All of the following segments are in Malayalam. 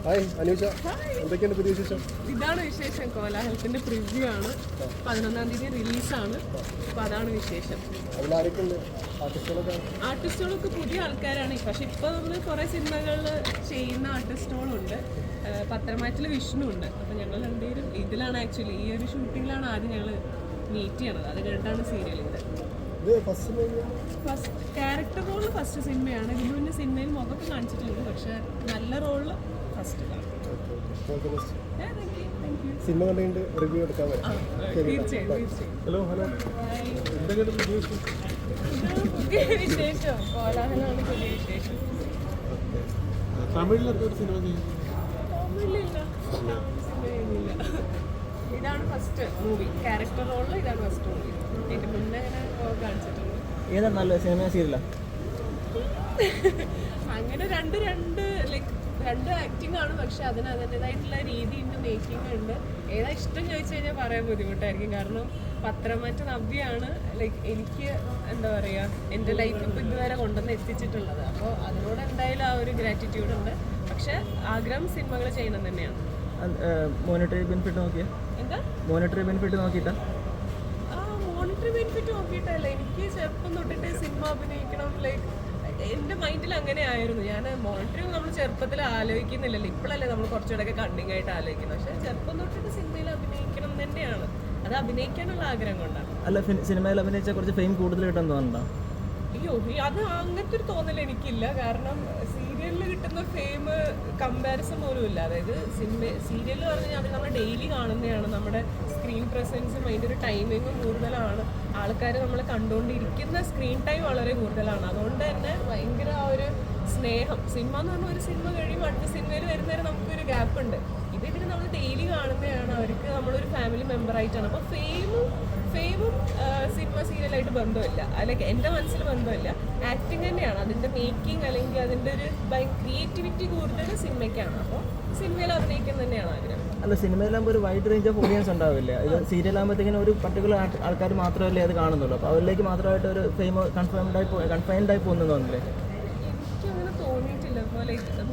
ഹായ് അനുജ, എന്തൊക്കെയാണ് പുതിയ വിശേഷം? ഇതാണ് വിശേഷം. കോലാഹലത്തിന്റെ പ്രിവ്യൂ ആണ്. 11-ാം തീയതി റിലീസാണ്. അപ്പൊ അതാണ് വിശേഷം. ആർട്ടിസ്റ്റുകളൊക്കെ പുതിയ ആൾക്കാരാണ്. പക്ഷെ ഇപ്പൊ നമ്മള് കുറെ സിനിമകളിൽ ചെയ്യുന്ന ആർട്ടിസ്റ്റുകളുണ്ട്. പത്രമാറ്റിൽ വിഷ്ണു ഉണ്ട്. അപ്പൊ ഞങ്ങൾ രണ്ടുപേരും ഇതിലാണ് ആക്ച്വലി ഈ ഒരു ഷൂട്ടിങ്ങിലാണ് ആദ്യം ഞങ്ങൾ മീറ്റ് ചെയ്യണത്. അത് കഴിഞ്ഞിട്ടാണ് സീരിയലിന്റെ ഫസ്റ്റ് ക്യാരക്ടർ റോള് ഫസ്റ്റ് സിനിമയാണ്. ഇതിന് മുന്നേ സിനിമയിൽ മുഖമൊക്കെ കാണിച്ചിട്ടുണ്ട്. പക്ഷെ നല്ല റോളില് ഫസ്റ്റ് സിനിമ കണ്ടുകൊണ്ട് റിവ്യൂ എടുക്കാൻ ഹലോ ഹലോ പുതിയ വിശേഷം. കോലാഹലമാണ് പുതിയ വിശേഷം. തമിഴിലൊരു സിനിമ തമിഴിലില്ല. ഇതാണ് ഫസ്റ്റ് മൂവി. ക്യാരക്ടർ റോളിൽ ഇതാണ് ഫസ്റ്റ് മൂവി. ഇതിന്റെ മുന്നേ അങ്ങനെ കാണിച്ചിട്ടുണ്ട്. ഏതാ നല്ല സിനിമ സീരിയലാ? അങ്ങനെ രണ്ട് ആക്ടിങ് ആണ്. പക്ഷെ അതിന് അതിൻ്റെതായിട്ടുള്ള രീതിയുണ്ട്, മേക്കിംഗ് ഉണ്ട്. ഏതാ ഇഷ്ടം ചോദിച്ചു കഴിഞ്ഞാൽ പറയാൻ ബുദ്ധിമുട്ടായിരിക്കും. കാരണം പത്രമാറ്റ നവ്യാണ് എനിക്ക് എന്താ പറയുക എൻ്റെ ലൈഫ് ഇപ്പോൾ ഇതുവരെ കൊണ്ടുവന്ന് എത്തിച്ചിട്ടുള്ളത്. അപ്പോൾ അതിനോട് എന്തായാലും ആ ഒരു ഗ്രാറ്റിറ്റ്യൂഡ് ഉണ്ട്. പക്ഷെ ആഗ്രഹം സിനിമകൾ ചെയ്യണം തന്നെയാണ്. മോണിറ്ററി ബെനിഫിറ്റ് നോക്കിയാ? എന്താ മോണിറ്ററി ബെനിഫിറ്റ് നോക്കിയിട്ടാ? മോണിറ്ററി ബെനിഫിറ്റ് നോക്കിയിട്ടല്ല. എനിക്ക് ചെറുപ്പം തൊട്ടിട്ട് സിനിമ അഭിനയിക്കണം എൻ്റെ മൈൻഡിൽ അങ്ങനെ ആയിരുന്നു. ഞാൻ മോണിറ്ററി നമ്മൾ ചെറുപ്പത്തിൽ ആലോചിക്കുന്നില്ലല്ലോ. ഇപ്പോഴല്ലേ നമ്മൾ കുറച്ചുകൂടെയൊക്കെ കണ്ണിങ് ആയിട്ട് ആലോചിക്കുന്നത്. പക്ഷെ ചെറുപ്പം തൊട്ടിട്ട് സിനിമയിൽ അഭിനയിക്കണം തന്നെയാണ്. അത് അഭിനയിക്കാനുള്ള ആഗ്രഹം കൊണ്ടാണ്. അല്ല, സിനിമയിൽ അഭിനയിച്ചാൽ കുറച്ച് ഫെയിം കൂടുതൽ കിട്ടാൻ തോന്നുന്നുണ്ടോ? അയ്യോ, അത് അങ്ങനത്തെ ഒരു തോന്നൽ എനിക്കില്ല. കാരണം സീരിയലിൽ കിട്ടുന്ന ഫെയിം കമ്പാരിസൺ പോലും ഇല്ല. അതായത് സീരിയൽ പറഞ്ഞാൽ അത് നമ്മൾ ഡെയിലി കാണുന്നതാണ്. നമ്മുടെ സ്ക്രീൻ പ്രസൻസും അതിൻ്റെ ഒരു ടൈമിങ്ങും കൂടുതലാണ്. ആൾക്കാർ നമ്മൾ കണ്ടുകൊണ്ടിരിക്കുന്ന സ്ക്രീൻ ടൈം വളരെ കൂടുതലാണ്. അതുകൊണ്ട് തന്നെ ഭയങ്കര ആ ഒരു സ്നേഹം. സിനിമ എന്ന് പറഞ്ഞാൽ ഒരു സിനിമ കഴിയുമ്പോൾ അടുത്ത സിനിമയിൽ വരുന്നവരെ നമുക്കൊരു ഗ്യാപ്പ് ഉണ്ട്. ഇതിന് നമ്മൾ ഡെയിലി കാണുന്നതാണ്. അവർക്ക് നമ്മളൊരു ഫാമിലി മെമ്പറായിട്ടാണ്. അപ്പോൾ ഫെയിമും സിനിമ സീരിയലായിട്ട് ബന്ധമില്ല. അല്ലെങ്കിൽ എൻ്റെ മനസ്സിൽ ബന്ധമില്ല. ആക്ടിങ് തന്നെയാണ് അതിൻ്റെ മേക്കിംഗ്. അല്ലെങ്കിൽ അതിൻ്റെ ഒരു ക്രിയേറ്റിവിറ്റി കൂടുതൽ സിനിമയ്ക്കാണ്. അപ്പോൾ സിനിമയിൽ അഭിനയിക്കുന്നത് തന്നെയാണ് ആഗ്രഹം. അല്ല, സിനിമയിലാകുമ്പോൾ ഒരു വൈഡ് റേഞ്ച് ഓഫ് ഓഡിയൻസ് ഉണ്ടാവില്ല. ഇത് സീരിയലാകുമ്പോഴത്തേക്കിനും ഒരു പർട്ടിക്കുലർ ആൾക്കാർ മാത്രമല്ലേ അത് കാണുന്നുള്ളൂ. അപ്പോൾ അവരിലേക്ക് മാത്രമായിട്ട് ഒരു ഫെയിം കൺഫൈൻഡ് ആയി പോകുന്നു തോന്നില്ലേ? എനിക്കങ്ങനെ തോന്നിയിട്ടില്ല. ഇപ്പോൾ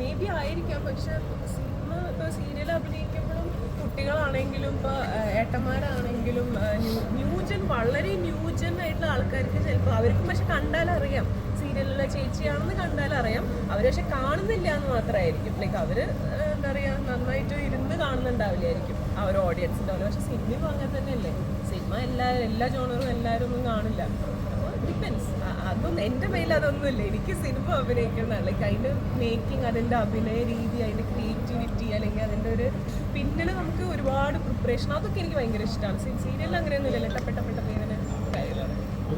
മേ ബി ആയിരിക്കാം. പക്ഷെ സിനിമ ഇപ്പോൾ സീരിയൽ അഭിനയിക്കുമ്പോഴും കുട്ടികളാണെങ്കിലും ഇപ്പോൾ ഏട്ടന്മാരാണെങ്കിലും വളരെ ന്യൂജൻ ആയിട്ടുള്ള ആൾക്കാർക്ക് ചിലപ്പോൾ അവർക്കും പക്ഷെ കണ്ടാലറിയാം സീരിയലിലെ ചേച്ചിയാണെന്ന് കണ്ടാലറിയാം. അവർ പക്ഷെ കാണുന്നില്ല എന്ന് മാത്രമായിരിക്കും. അവർ എന്താ പറയുക നന്നായിട്ട് ഇരുന്ന് കാണുന്നുണ്ടാവില്ലായിരിക്കും ആ ഒരു ഓഡിയൻസിൻ്റെ പോലെ. പക്ഷെ സിനിമ അങ്ങനെ തന്നെയല്ലേ. സിനിമ എല്ലാ ജോണറും എല്ലാവരും ഒന്നും കാണില്ല. അപ്പോൾ ഡിപ്പെൻസ്. അതൊന്നും എൻ്റെ മേലെ അതൊന്നുമില്ല. എനിക്ക് സിനിമ അഭിനയിക്കണം. അതിൻ്റെ മേക്കിംഗ്, അതിൻ്റെ അഭിനയ രീതി, അതിൻ്റെ ക്രിയേറ്റിവിറ്റി, അല്ലെങ്കിൽ അതിൻ്റെ ഒരു പിന്നിൽ നമുക്ക് ഒരുപാട് പ്രിപ്പറേഷൻ, അതൊക്കെ എനിക്ക് ഭയങ്കര ഇഷ്ടമാണ്. സീരിയലിൽ അങ്ങനെയൊന്നുമില്ല. പെട്ട പേരിന് കാര്യമാണ്.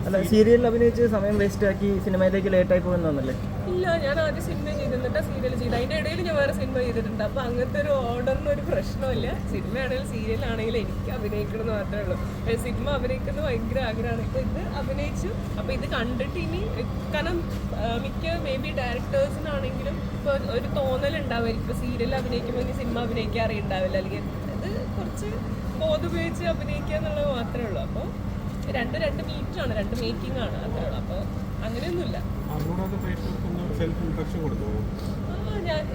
അല്ല, സീരിയലിൽ അഭിനയിച്ച് സമയം വേസ്റ്റ് ആക്കി സിനിമയിലേക്ക് ലേറ്റായി പോകുന്നതല്ലേ? ഇല്ല, ഞാൻ ആദ്യം സിനിമ ചെയ്തിട്ട് സീരിയൽ ചെയ്തു. അതിൻ്റെ ഇടയിൽ ഞാൻ വേറെ സിനിമ ചെയ്തിട്ടുണ്ട്. അപ്പോൾ അങ്ങനത്തെ ഒരു ഓർഡറിന് ഒരു പ്രശ്നമില്ല. സിനിമയാണെങ്കിലും സീരിയലാണെങ്കിലും എനിക്ക് അഭിനയിക്കണം എന്ന് മാത്രമേ ഉള്ളൂ. സിനിമ അഭിനയിക്കുന്നത് ഭയങ്കര ആഗ്രഹമാണ്. ഇപ്പോൾ ഇത് അഭിനയിച്ചു. അപ്പോൾ ഇത് കണ്ടിട്ട് ഇനി കാരണം മിക്ക മേ ബി ഡയറക്ടേഴ്സിനാണെങ്കിലും ഇപ്പോൾ ഒരു തോന്നലുണ്ടാവുമായിരിക്കും. ഇപ്പോൾ സീരിയൽ അഭിനയിക്കുമ്പോൾ ഇനി സിനിമ അഭിനയിക്കാൻ അറിയുണ്ടാവില്ല. അല്ലെങ്കിൽ ഇത് കുറച്ച് ബോധുപയോഗിച്ച് അഭിനയിക്കുക എന്നുള്ളത് മാത്രമേ ഉള്ളൂ. അപ്പോൾ രണ്ട് മീറ്റാണ്, രണ്ട് മേക്കിംഗ് ആണ് അത്രേ ഉള്ളൂ. അപ്പോൾ അങ്ങനെയൊന്നുമില്ല.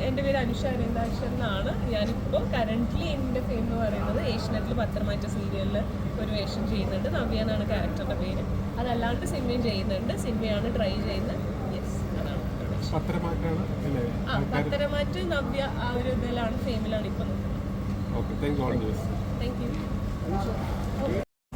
എൻ്റെ പേര് അനുഷ അരവിന്ദാക്ഷൻ എന്നാണ്. ഞാനിപ്പോൾ കറൻ്റ്ലി എൻ്റെ ഫെയിം എന്ന് പറയുന്നത് ഏഷ്യനെറ്റിൽ പത്രമാറ്റ സീരിയലിൽ ഒരു വേഷം ചെയ്യുന്നുണ്ട്. നവ്യ ക്യാരക്ടറിൻ്റെ പേര്. അതല്ലാണ്ട് സിനിമയും ചെയ്യുന്നുണ്ട്. സിനിമയാണ് ട്രൈ ചെയ്യുന്നത്. യെസ്, അതാണ് പത്രമാറ്റ് നവ്യ. ആ ഒരു ഇതിലാണ്, ഫെയിമിലാണ് ഇപ്പം. Thank you.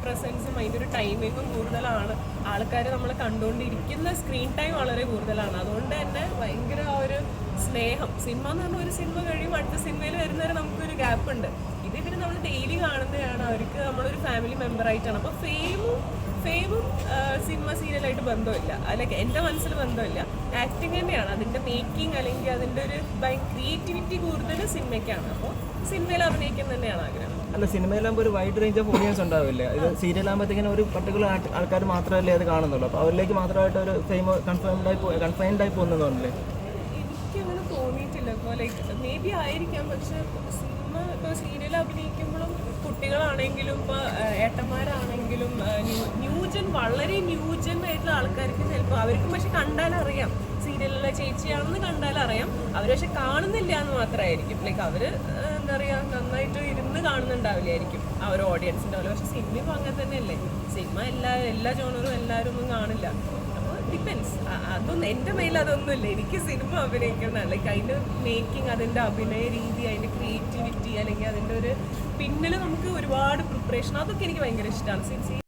പ്രസൻസും അതിൻ്റെ ഒരു ടൈമിങ്ങും കൂടുതലാണ്. ആൾക്കാർ നമ്മൾ കണ്ടുകൊണ്ടിരിക്കുന്ന സ്ക്രീൻ ടൈം വളരെ കൂടുതലാണ്. അതുകൊണ്ട് തന്നെ ഭയങ്കര ആ ഒരു സ്നേഹം. സിനിമ എന്ന് പറഞ്ഞാൽ ഒരു സിനിമ കഴിയുമ്പോൾ അടുത്ത സിനിമയിൽ വരുന്നവരെ നമുക്കൊരു ഗ്യാപ്പ് ഉണ്ട്. ഇതിന് നമ്മൾ ഡെയിലി കാണുന്നതാണ്. അവർക്ക് നമ്മളൊരു ഫാമിലി മെമ്പറായിട്ടാണ്. അപ്പോൾ ഫെയിമും സിനിമ സീരിയലായിട്ട് ബന്ധമില്ല. അല്ലെങ്കിൽ എൻ്റെ മനസ്സിൽ ബന്ധമില്ല. ആക്ടിങ് തന്നെയാണ് അതിൻ്റെ മേക്കിംഗ്. അല്ലെങ്കിൽ അതിൻ്റെ ഒരു ക്രിയേറ്റിവിറ്റി കൂടുതൽ സിനിമയ്ക്കാണ്. അപ്പോൾ സിനിമയിൽ അഭിനയിക്കുന്നത് തന്നെയാണ് ആഗ്രഹം. അല്ല, സിനിമയിലാകുമ്പോൾ ഒരു വൈഡ് റേഞ്ച് ഓഫ് ഓഡിയൻസ് ഉണ്ടാവില്ല. ഇത് സീരിയലാകുമ്പോഴത്തേക്കിനും ഒരു പർട്ടിക്കുലർ ആൾക്കാർ മാത്രമല്ലേ അത് കാണുന്നുള്ളൂ. അപ്പോൾ അവരിലേക്ക് മാത്രമായിട്ട് ഒരു ഫെയിം കൺഫൈൻഡ് ആയി പോകുന്നു തോന്നില്ലേ? എനിക്കങ്ങനെ തോന്നിയിട്ടില്ല. ഇപ്പോൾ മേ ബി ആയിരിക്കാം. പക്ഷെ സിനിമ ഇപ്പോൾ സീരിയൽ അഭിനയിക്കുമ്പോഴും കുട്ടികളാണെങ്കിലും ഇപ്പോൾ ഏട്ടന്മാരാണെങ്കിലും വളരെ ന്യൂജൻ ആയിട്ടുള്ള ആൾക്കാർക്ക് ചിലപ്പോൾ അവർക്കും പക്ഷെ കണ്ടാലറിയാം സീരിയലിലെ ചേച്ചിയാണെന്ന് കണ്ടാലറിയാം. അവർ പക്ഷെ കാണുന്നില്ല എന്ന് മാത്രമായിരിക്കും. ലൈക്ക് അവർ എന്താ പറയുക നന്നായിട്ട് ഇരുന്ന് കാണുന്നുണ്ടാവില്ലായിരിക്കും ആ ഒരു ഓഡിയൻസിൻ്റെ പോലെ. പക്ഷെ സിനിമ അങ്ങനെ തന്നെയല്ലേ, സിനിമ എല്ലാ ജോണറും എല്ലാവരും ഒന്നും കാണില്ല. അപ്പോൾ ഡിപ്പെൻസ്. അതൊന്നും എൻ്റെ മേൽ അതൊന്നുമില്ല. എനിക്ക് സിനിമ അഭിനയിക്കണം, ലൈക്ക് അതിൻ്റെ മേക്കിംഗ്, അതിൻ്റെ അഭിനയ രീതി, അതിൻ്റെ ക്രിയേറ്റിവിറ്റി, അല്ലെങ്കിൽ അതിൻ്റെ ഒരു പിന്നിൽ നമുക്ക് ഒരുപാട് പ്രിപ്പറേഷൻ, അതൊക്കെ എനിക്ക് ഭയങ്കര ഇഷ്ടമാണ്.